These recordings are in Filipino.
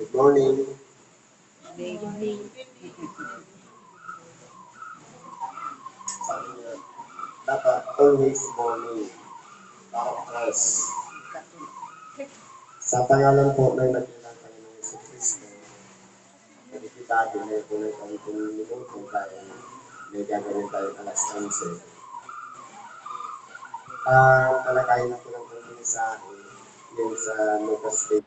Good morning. Sabi niya, dapat always morning. Para fresh. Sa pangalan po ng nakilang Panginoong Jesucristo, nakikita din po ng kami minuto tayo may gagawin tayo alas 11. Ang talakayin po ng kanyang sa akin, yun sa Lucas 22:24-30.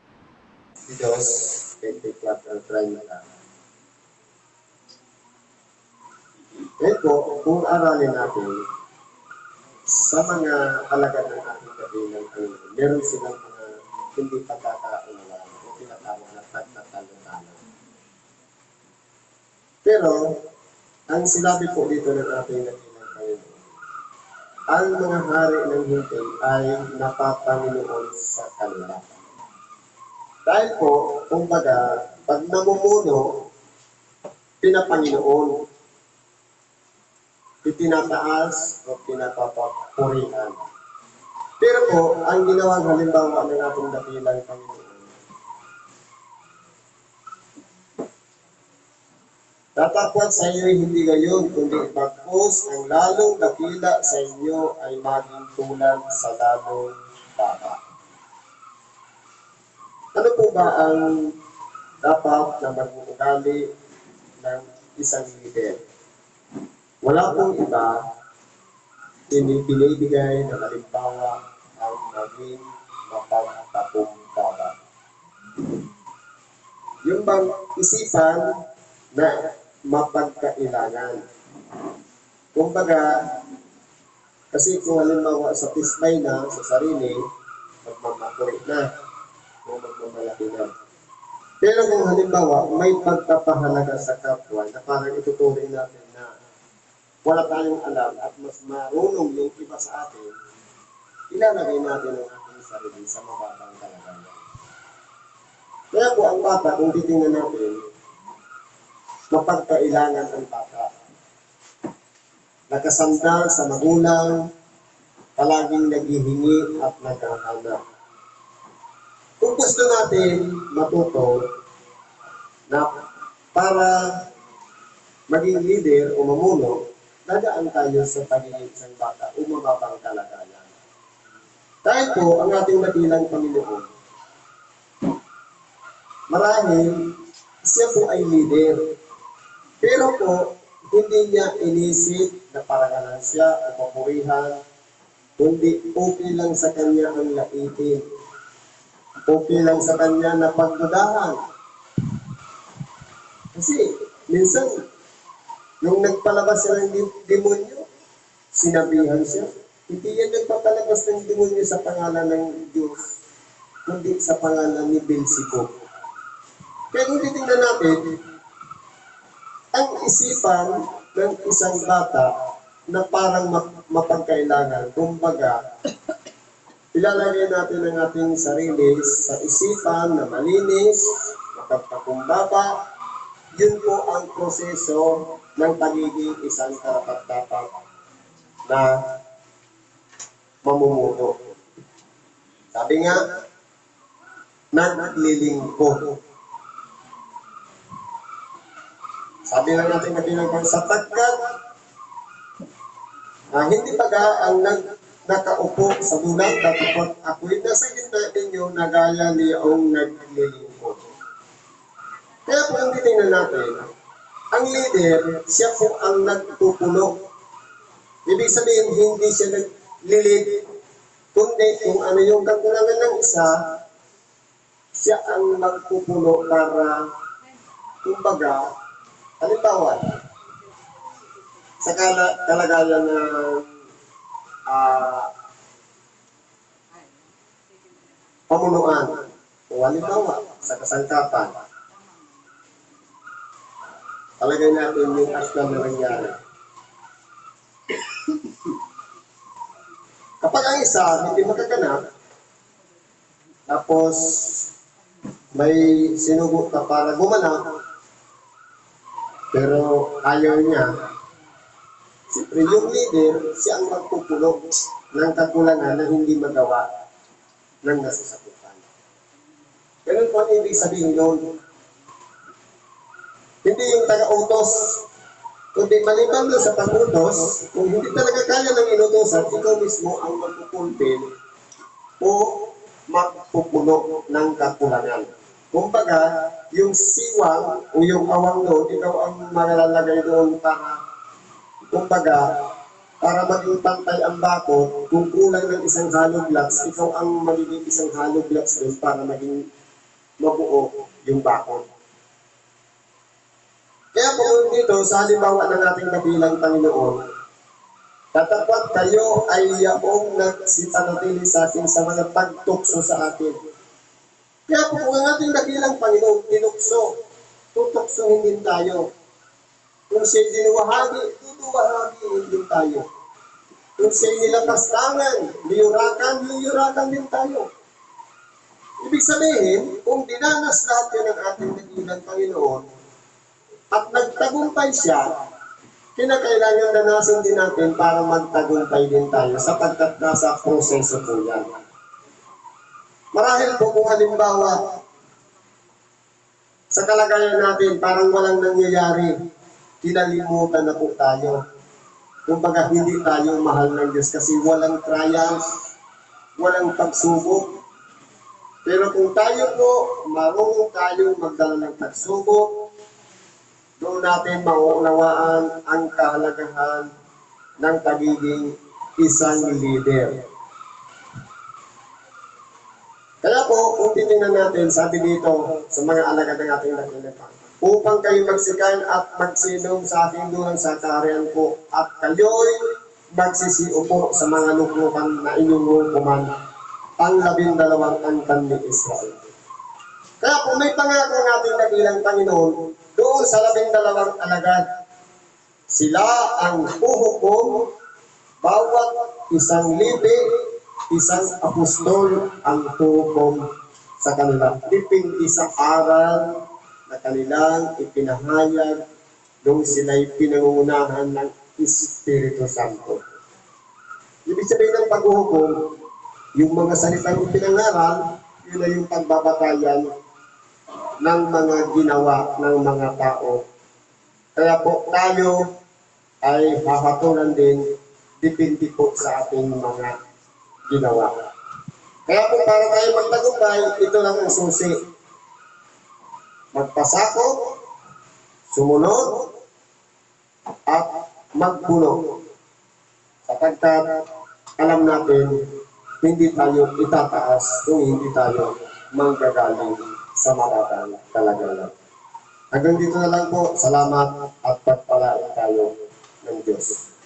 Ngayon po, kung aralin natin, sa mga alagad ng ating kabilang Panginoon, meron silang mga hindi pagkakaunawaan o tinatawag na pagtatalo-talo. Pero, ang sinabi po dito ng ating kabilang Panginoon, ang mga hari ng hintay ay napapanginoon sa kanila. Dahil po, kumbaga, pag namumuno, pinapanginoon, itinataas o pinapapurihan. Pero po, ang ginawang halimbawa ng ating dakilang Panginoon, datapwat sa iyo hindi gayon, kundi bagkus ang lalong dakila sa inyo ay maging tulad sa lalong bata. Ano po ba ang dapat na mag-uugali ng isang leader? Wala pong iba, binibigay na halimbawa ang maging mapagtapumpara. Yung bang isipan na mapagkailangan. Kumbaga, kasi kung halimbawa sa tismay na, sa sarili, magmamakulit na, o magmamalaki na. Pero kung halimbawa, may pagpapahalaga sa kapwa na parang ituturing natin na wala tayong alam at mas marunong yung iba sa atin, ilalagay natin ang ating sarili sa mababang kalagayan. Kaya po ang bata, kung titingnan natin, mapagkailangan ang bata. Nakasandal sa magulang, palaging naghihingi at naghahanap. Kung gusto natin matuto na para maging leader o mamuno, dadaan tayo sa pagiging isang bata o mababang kalagayan. Dahil po, ang ating dakilang Panginoon, marahil siya po ay leader. Pero po, hindi niya inisip na parangalan siya o papurihan, kundi okay lang sa kanya ang laitin. Okay lang sa kanya na pagdudahan. Kasi, minsan, nung nagpalabas siya ng demonyo, sinabihan siya. Hindi yan nagpapalabas ng demonyo sa pangalan ng Diyos, kundi sa pangalan ni Beelzebub. Kaya kung titingnan natin, ang isipan ng isang bata na parang mapagkailangan, kumbaga, ilalagay natin ang ating sarili sa isipan na malinis, mapagpakumbaba. Yun po ang proseso ng pagiging isang karapat-dapat na mamumuno. Sabi nga, naglilingkod. Sabi lang natin kabilang sapagkat hindi pa ang nakaupo sa bulan, dapat ako'y nasa gitna ninyo na gaya niyong naglilingkod. Kaya po ang titingnan natin, ang leader, siya po ang nagpupuno. Ibig sabihin, hindi siya naglilid, kundi kung ano yung kakulangan ng isa, siya ang magpupuno para, kumbaga, halimbawa, sa kalagayan ng pamunuan, o halimbawa, sa kasangkapan, talagay natin yung aslam na nangyari. Kapag ang isa hindi makaganap, tapos may sinugot ka para gumanap, pero ayaw niya, siyempre yung leader, siya ang magpupulong ng kakulangan na hindi magawa ng nasasakupan. Ganun po ang ibig sabihin doon. Hindi yung taga-utos. Kundi maliban doon sa pag-utos, kung hindi talaga kaya ng inutosan, ikaw mismo ang magpupulpil o magpupuno ng kakulangan. Kumbaga, yung siwang o yung awang doon, ikaw ang malalagay doon para, kumbaga, para maging pantay ang bakod, kung kulang ng isang hollow blocks, ikaw ang magiging isang hollow blocks doon para maging mabuo yung bakod. Kaya po dito, sa halimbawa ng ating kabilang Panginoon, tatapat kayo ay yaong nagsipanatili sa atin sa mga pagtukso sa atin. Kaya po kung ang ating kabilang Panginoon tinukso, tutuksohin din tayo. Kung siya'y dinuwahagi, tutuwahagiin din tayo. Kung siya'y nilapastangan, liyurakan din tayo. Ibig sabihin, kung dinanas lahat yun ng ating kabilang Panginoon, at nagtagumpay siya, kinakailangan danasin din natin para magtagumpay din tayo sapagkat nasa proseso po yan. Marahil po kung halimbawa, sa kalagayan natin parang walang nangyayari, kinalimutan na po tayo. Kumbaga hindi tayo mahal ng Diyos kasi walang trials, walang pagsubok. Pero kung tayo po, marunong tayong magdala ng pagsubok, doon natin mauunawaan ang kahalagahan ng pagiging isang leader. Kaya po, kung titingnan natin, sabi dito sa mga alagad ng ating nakinapa, upang kayo magsikan at magsilong sa aking dulang sa kaharian ko, at kayo'y magsisiupo sa mga luklukan na inyong hukuman, ang 12 angkan ni Israel. Kaya kung may pangako ng ating dakilang Panginoon, doon sa 12 alagad, sila ang huhukom, bawat isang lipi, isang apostol ang huhukom sa kanila. Depende sa aral na kanilang ipinahayag nung sila'y pinangungunahan ng Espiritu Santo. Ibig sabihin ng paghuhukom, yung mga salitang ipinangaral, yun ay yung pagbabatayan ng mga ginawa ng mga tao. Kaya po tayo ay hahatulan din, depende po sa ating mga ginawa. Kaya po para tayo magtagumpay, ito lang ang susi. Magpasakop, sumunod, at magpuno. Sapagkat alam natin, hindi tayo itataas kung hindi tayo manggagaling sa matatang kalagayan. Hanggang dito na lang po. Salamat at pagpalaan tayo ng Diyos.